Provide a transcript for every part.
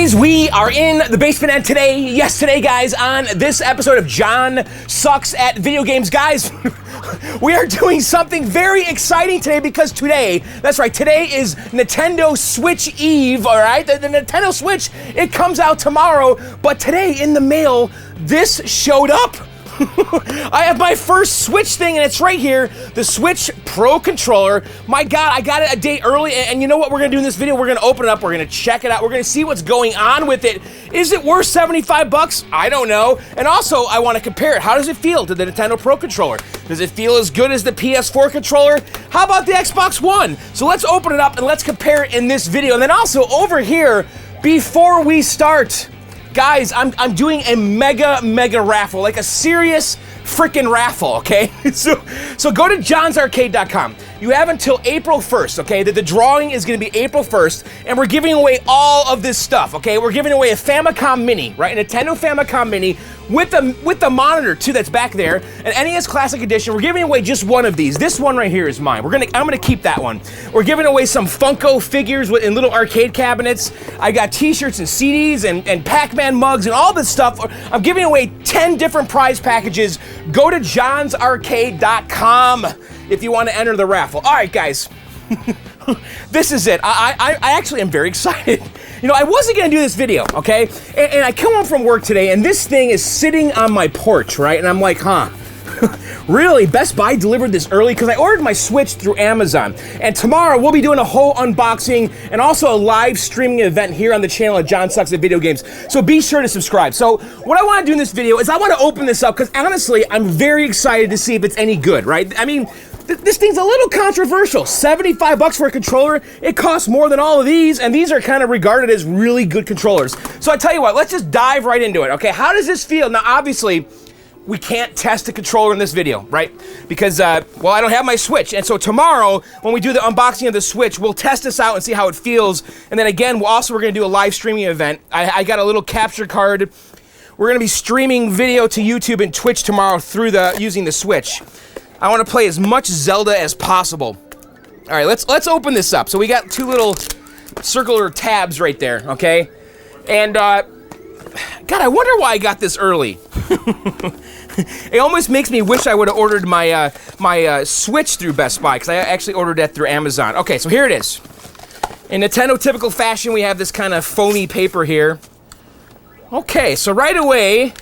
Guys, we are in the basement, and today, guys, on this episode of John Sucks at Video Games, guys, we are doing something very exciting today because that's right, today is Nintendo Switch Eve, all right? The Nintendo Switch, it comes out tomorrow, but today in the mail, this showed up. I have my first Switch thing, and it's right here, the Switch Pro Controller. My God, I got it a day early, and you know what we're gonna do in this video? We're gonna open it up, we're gonna check it out, we're gonna see what's going on with it. Is it worth 75 bucks? I don't know. And also, I wanna compare it. How does it feel to the Nintendo Pro Controller? Does it feel as good as the PS4 Controller? How about the Xbox One? So let's open it up and let's compare it in this video. And then also, over here, before we start, guys, I'm doing a mega raffle, like a serious freaking raffle, okay? So go to johnsarcade.com. You have until April 1st, okay? The drawing is gonna be April 1st, and we're giving away all of this stuff, okay? We're giving away a Famicom Mini, right? A Nintendo Famicom Mini with the monitor too that's back there, an NES Classic Edition. We're giving away just one of these. This one right here is mine. I'm gonna keep that one. We're giving away some Funko figures in little arcade cabinets. I got t-shirts and CDs and Pac-Man mugs and all this stuff. I'm giving away 10 different prize packages. Go to johnsarcade.com if you want to enter the raffle. All right, guys. This is it. I actually am very excited. You know, I wasn't gonna do this video, okay? And I come home from work today, and this thing is sitting on my porch, right? And I'm like, huh? Really? Best Buy delivered this early? Because I ordered my Switch through Amazon. And tomorrow, we'll be doing a whole unboxing and also a live streaming event here on the channel at John Sucks at Video Games. So be sure to subscribe. So what I want to do in this video is I want to open this up because honestly, I'm very excited to see if it's any good, right? I mean, this thing's a little controversial. 75 bucks for a controller. It costs more than all of these, and these are kind of regarded as really good controllers. So I tell you what, let's just dive right into it, okay? How does this feel? Now, obviously, we can't test the controller in this video, right? Because, well, I don't have my Switch. And so tomorrow, when we do the unboxing of the Switch, we'll test this out and see how it feels. And then again, we're gonna do a live streaming event. I got a little capture card. We're gonna be streaming video to YouTube and Twitch tomorrow through using the Switch. I wanna play as much Zelda as possible. All right, let's open this up. So we got two little circular tabs right there, okay? And, God, I wonder why I got this early. It almost makes me wish I would have ordered my Switch through Best Buy, because I actually ordered that through Amazon. Okay, so here it is. In Nintendo typical fashion, we have this kind of foamy paper here. Okay, so right away,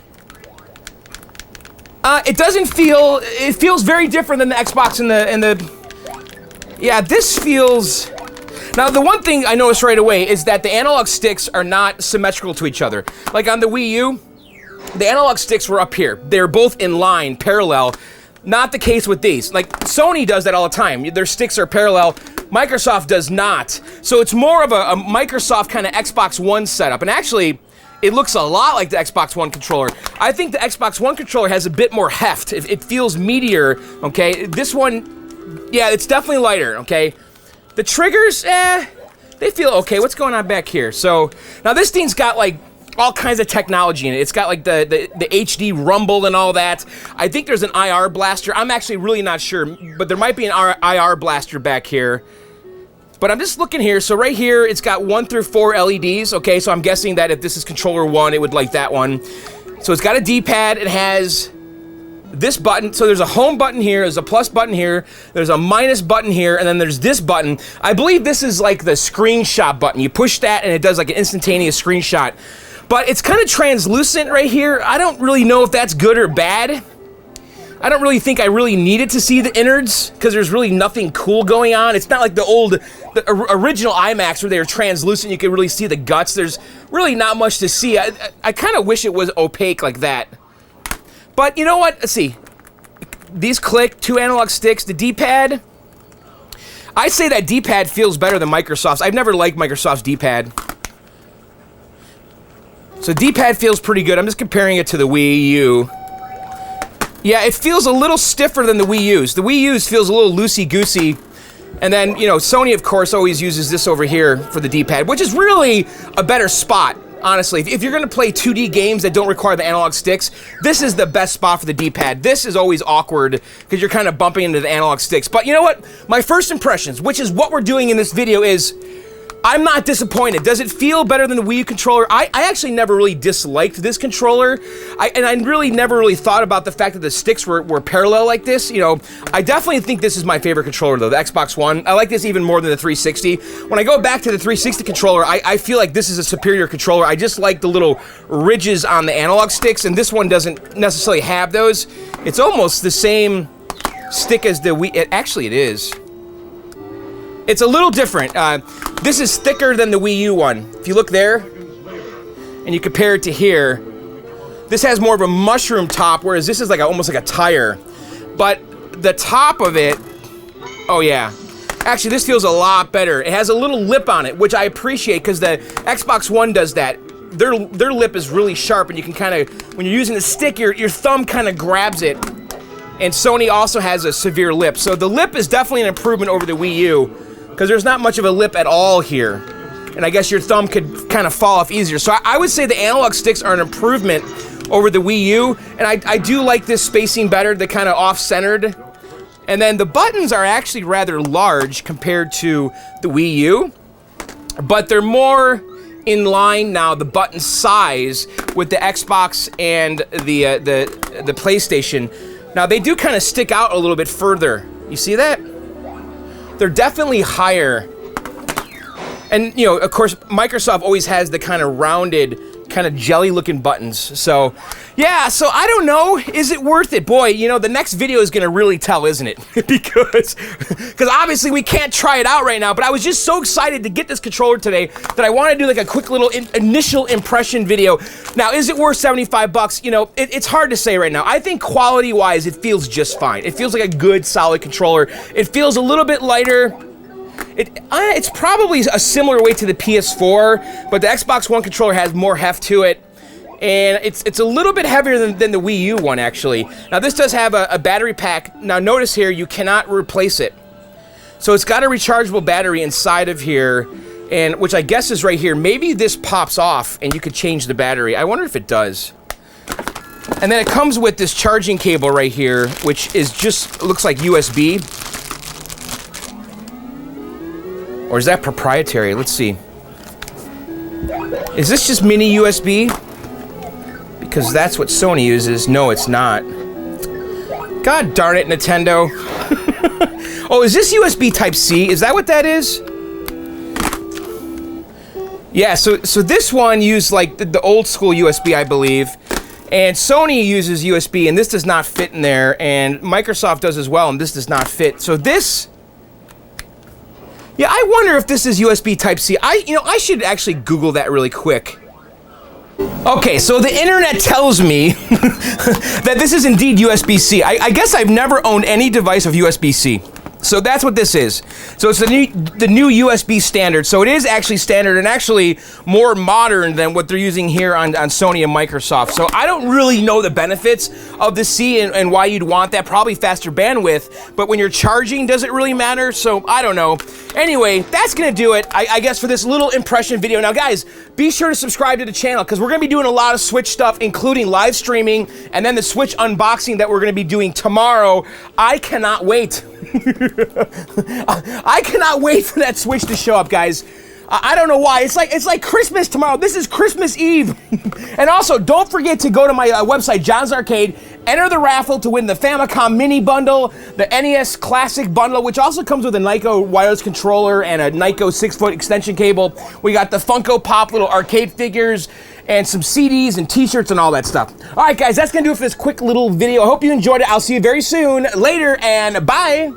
it feels very different than the Xbox and the yeah, this feels. Now, the one thing I noticed right away is that the analog sticks are not symmetrical to each other. Like on the Wii U, the analog sticks were up here. They're both in line, parallel. Not the case with these. Like, Sony does that all the time. Their sticks are parallel. Microsoft does not. So it's more of a Microsoft kind of Xbox One setup. And actually, it looks a lot like the Xbox One controller. I think the Xbox One controller has a bit more heft. It feels meatier, okay? This one, yeah, it's definitely lighter, okay? The triggers, they feel okay. What's going on back here? So, now this thing's got like all kinds of technology in it. It's got like the HD rumble and all that. I think there's an IR blaster. I'm actually really not sure, but there might be an IR blaster back here. But I'm just looking here. So right here, it's got 1 through 4 LEDs. Okay, so I'm guessing that if this is controller 1, it would like that one. So it's got a D-pad. It has this button. So there's a home button here, there's a plus button here, there's a minus button here, and then there's this button. I believe this is like the screenshot button. You push that and it does like an instantaneous screenshot. But it's kind of translucent right here. I don't really know if that's good or bad. I don't really think I really needed to see the innards because there's really nothing cool going on. It's not like the original iMacs where they were translucent. You could really see the guts. There's really not much to see. I kind of wish it was opaque like that. But you know what? Let's see. These click, 2 analog sticks, the D-pad. I'd say that D-pad feels better than Microsoft's. I've never liked Microsoft's D-pad. So D-pad feels pretty good. I'm just comparing it to the Wii U. Yeah, it feels a little stiffer than the Wii U's. The Wii U's feels a little loosey-goosey. And then, you know, Sony, of course, always uses this over here for the D-pad, which is really a better spot, honestly. If you're going to play 2D games that don't require the analog sticks, this is the best spot for the D-pad. This is always awkward because you're kind of bumping into the analog sticks. But you know what? My first impressions, which is what we're doing in this video, is I'm not disappointed. Does it feel better than the Wii U controller? I actually never really disliked this controller. And I really never really thought about the fact that the sticks were parallel like this. You know, I definitely think this is my favorite controller though, the Xbox One. I like this even more than the 360. When I go back to the 360 controller, I feel like this is a superior controller. I just like the little ridges on the analog sticks, and this one doesn't necessarily have those. It's almost the same stick as the Wii. Actually, it is. It's a little different. This is thicker than the Wii U one. If you look there, and you compare it to here, this has more of a mushroom top, whereas this is like almost like a tire. But the top of it, oh yeah. Actually, this feels a lot better. It has a little lip on it, which I appreciate because the Xbox One does that. Their lip is really sharp, and you can kind of, when you're using the stick, your thumb kind of grabs it. And Sony also has a severe lip. So the lip is definitely an improvement over the Wii U, because there's not much of a lip at all here. And I guess your thumb could kind of fall off easier. So I would say the analog sticks are an improvement over the Wii U, and I do like this spacing better, the kind of off-centered. And then the buttons are actually rather large compared to the Wii U, but they're more in line now, the button size, with the Xbox and the PlayStation. Now they do kind of stick out a little bit further. You see that? They're definitely higher. And, you know, of course, Microsoft always has the kind of rounded, kind of jelly-looking buttons. So, yeah, so I don't know. Is it worth it? Boy, you know, the next video is going to really tell, isn't it? because obviously we can't try it out right now, but I was just so excited to get this controller today that I want to do like a quick little initial impression video. Now, is it worth 75 bucks? You know, it's hard to say right now. I think quality-wise, it feels just fine. It feels like a good, solid controller. It feels a little bit lighter. It's probably a similar weight to the PS4, but the Xbox One controller has more heft to it, and it's a little bit heavier than the Wii U one, actually. Now, this does have a battery pack. Now, notice here, you cannot replace it. So it's got a rechargeable battery inside of here, and which I guess is right here. Maybe this pops off, and you could change the battery. I wonder if it does. And then it comes with this charging cable right here, which is just, looks like USB. Or is that proprietary? Let's see. Is this just mini USB? Because that's what Sony uses. No, it's not. God darn it, Nintendo. Oh, is this USB Type-C? Is that what that is? Yeah, so this one used like the old school USB, I believe. And Sony uses USB, and this does not fit in there. And Microsoft does as well, and this does not fit. So this... Yeah, I wonder if this is USB Type-C. I should actually Google that really quick. Okay, so the internet tells me that this is indeed USB-C. I guess I've never owned any device of USB-C. So that's what this is. So it's the new USB standard. So it is actually standard and actually more modern than what they're using here on Sony and Microsoft. So I don't really know the benefits of the C and why you'd want that. Probably faster bandwidth. But when you're charging, does it really matter? So I don't know. Anyway, that's going to do it, I guess, for this little impression video. Now, guys, be sure to subscribe to the channel because we're going to be doing a lot of Switch stuff, including live streaming and then the Switch unboxing that we're going to be doing tomorrow. I cannot wait. I cannot wait for that Switch to show up, guys. I don't know why. It's like Christmas tomorrow. This is Christmas Eve. And also, don't forget to go to my website, John's Arcade. Enter the raffle to win the Famicom Mini Bundle, the NES Classic Bundle, which also comes with a Nyko wireless controller and a Nyko 6-foot extension cable. We got the Funko Pop little arcade figures and some CDs and t-shirts and all that stuff. All right, guys, that's going to do it for this quick little video. I hope you enjoyed it. I'll see you very soon. Later, and bye.